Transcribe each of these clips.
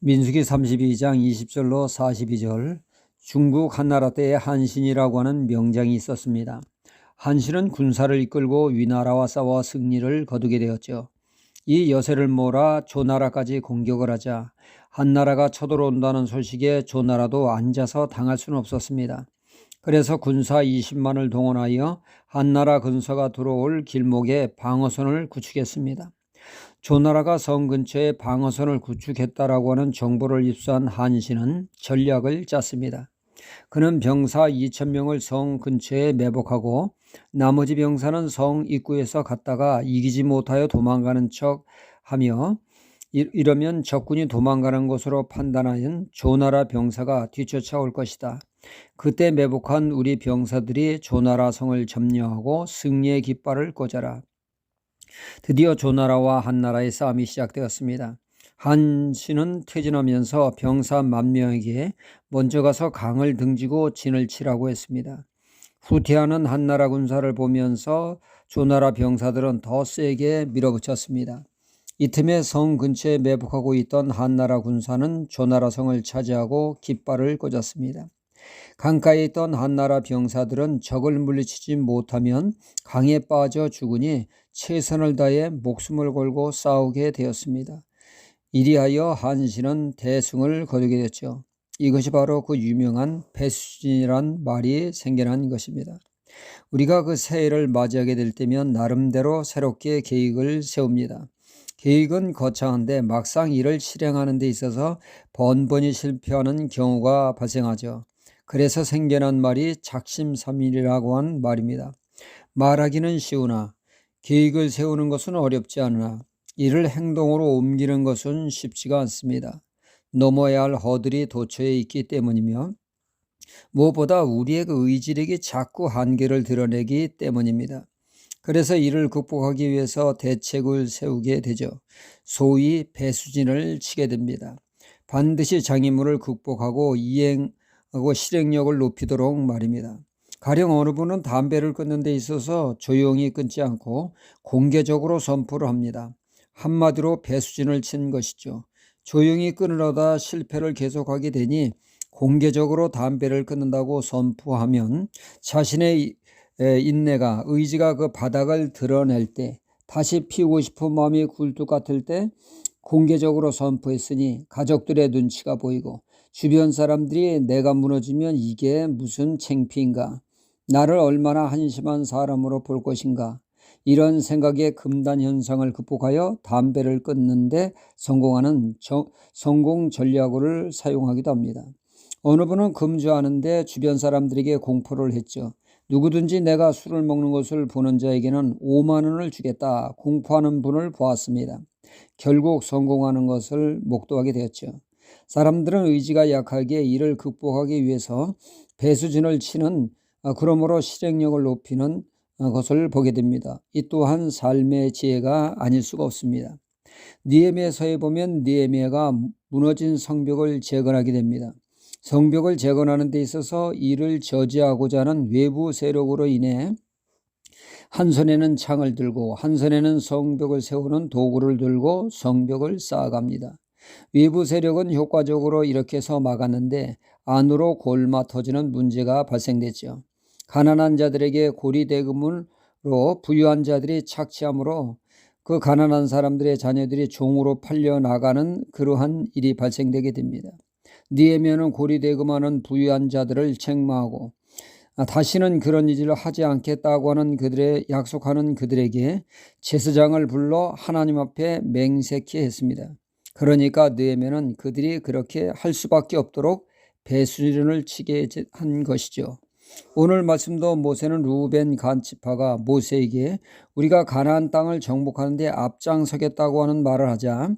민수기 32장 20절로 42절. 중국 한나라 때에 한신이라고 하는 명장이 있었습니다. 한신은 군사를 이끌고 위나라와 싸워 승리를 거두게 되었죠. 이 여세를 몰아 조나라까지 공격을 하자 한나라가 쳐들어온다는 소식에 조나라도 앉아서 당할 수는 없었습니다. 그래서 군사 20만을 동원하여 한나라 군사가 들어올 길목에 방어선을 구축했습니다. 조나라가 성 근처에 방어선을 구축했다라고 하는 정보를 입수한 한신은 전략을 짰습니다. 그는 병사 2,000명을 성 근처에 매복하고 나머지 병사는 성 입구에서 갔다가 이기지 못하여 도망가는 척하며 이러면 적군이 도망가는 것으로 판단하여 조나라 병사가 뒤쫓아올 것이다. 그때 매복한 우리 병사들이 조나라 성을 점령하고 승리의 깃발을 꽂아라. 드디어 조나라와 한나라의 싸움이 시작되었습니다. 한신은 퇴진하면서 병사 10,000명에게 먼저 가서 강을 등지고 진을 치라고 했습니다. 후퇴하는 한나라 군사를 보면서 조나라 병사들은 더 세게 밀어붙였습니다. 이 틈에 성 근처에 매복하고 있던 한나라 군사는 조나라 성을 차지하고 깃발을 꽂았습니다. 강가에 있던 한나라 병사들은 적을 물리치지 못하면 강에 빠져 죽으니 최선을 다해 목숨을 걸고 싸우게 되었습니다. 이리하여 한신은 대승을 거두게 됐죠. 이것이 바로 그 유명한 배수진이란 말이 생겨난 것입니다. 우리가 그 새해를 맞이하게 될 때면 나름대로 새롭게 계획을 세웁니다. 계획은 거창한데 막상 이를 실행하는 데 있어서 번번이 실패하는 경우가 발생하죠. 그래서 생겨난 말이 작심삼일이라고 한 말입니다. 말하기는 쉬우나 계획을 세우는 것은 어렵지 않으나 이를 행동으로 옮기는 것은 쉽지가 않습니다. 넘어야 할 허들이 도처에 있기 때문이며 무엇보다 우리의 그 의지력이 자꾸 한계를 드러내기 때문입니다. 그래서 이를 극복하기 위해서 대책을 세우게 되죠. 소위 배수진을 치게 됩니다. 반드시 장애물을 극복하고 이행하고 실행력을 높이도록 말입니다. 가령 어느 분은 담배를 끊는 데 있어서 조용히 끊지 않고 공개적으로 선포를 합니다. 한마디로 배수진을 친 것이죠. 조용히 끊으려다 실패를 계속하게 되니 공개적으로 담배를 끊는다고 선포하면 자신의 인내가, 의지가 그 바닥을 드러낼 때, 다시 피우고 싶은 마음이 굴뚝 같을 때 공개적으로 선포했으니 가족들의 눈치가 보이고 주변 사람들이 내가 무너지면 이게 무슨 창피인가, 나를 얼마나 한심한 사람으로 볼 것인가, 이런 생각에 금단 현상을 극복하여 담배를 끊는데 성공하는 성공 전략을 사용하기도 합니다. 어느 분은 금주하는데 주변 사람들에게 공포를 했죠. 누구든지 내가 술을 먹는 것을 보는 자에게는 5만 원을 주겠다 공포하는 분을 보았습니다. 결국 성공하는 것을 목도하게 되었죠. 사람들은 의지가 약하기에 이를 극복하기 위해서 배수진을 치는, 그러므로 실행력을 높이는 것을 보게 됩니다. 이 또한 삶의 지혜가 아닐 수가 없습니다. 느헤미야서에 보면 느헤미야가 무너진 성벽을 재건하게 됩니다. 성벽을 재건하는 데 있어서 이를 저지하고자 하는 외부 세력으로 인해 한 손에는 창을 들고 한 손에는 성벽을 세우는 도구를 들고 성벽을 쌓아갑니다. 외부 세력은 효과적으로 이렇게 해서 막았는데 안으로 골마 터지는 문제가 발생됐죠. 가난한 자들에게 고리대금으로 부유한 자들이 착취함으로 그 가난한 사람들의 자녀들이 종으로 팔려나가는 그러한 일이 발생되게 됩니다. 느헤미야는 고리대금하는 부유한 자들을 책망하고 다시는 그런 일을 하지 않겠다고 하는 약속하는 그들에게 제사장을 불러 하나님 앞에 맹세케 했습니다. 그러니까 느헤미야는 그들이 그렇게 할 수밖에 없도록 배수진을 치게 한 것이죠. 오늘 말씀도 모세는 루벤 간 지파가 모세에게 우리가 가나안 땅을 정복하는 데 앞장서겠다고 하는 말을 하자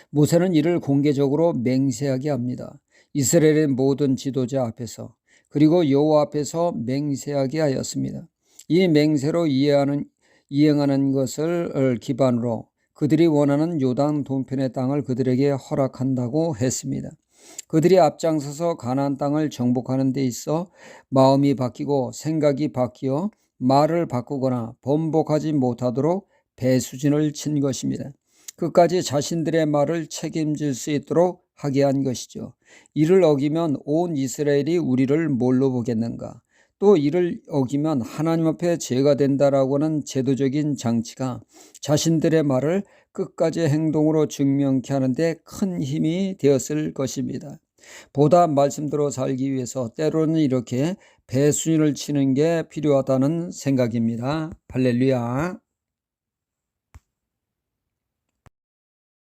모세는 이를 공개적으로 맹세하게 합니다. 이스라엘의 모든 지도자 앞에서, 그리고 여호와 앞에서 맹세하게 하였습니다. 이 맹세로 이행하는 것을 기반으로 그들이 원하는 요단 동편의 땅을 그들에게 허락한다고 했습니다. 그들이 앞장서서 가나안 땅을 정복하는 데 있어 마음이 바뀌고 생각이 바뀌어 말을 바꾸거나 번복하지 못하도록 배수진을 친 것입니다. 끝까지 자신들의 말을 책임질 수 있도록 하게 한 것이죠. 이를 어기면 온 이스라엘이 우리를 뭘로 보겠는가? 또 이를 어기면 하나님 앞에 죄가 된다라고 하는 제도적인 장치가 자신들의 말을 끝까지 행동으로 증명케 하는데 큰 힘이 되었을 것입니다. 보다 말씀대로 살기 위해서 때로는 이렇게 배순위를 치는 게 필요하다는 생각입니다. 할렐루야.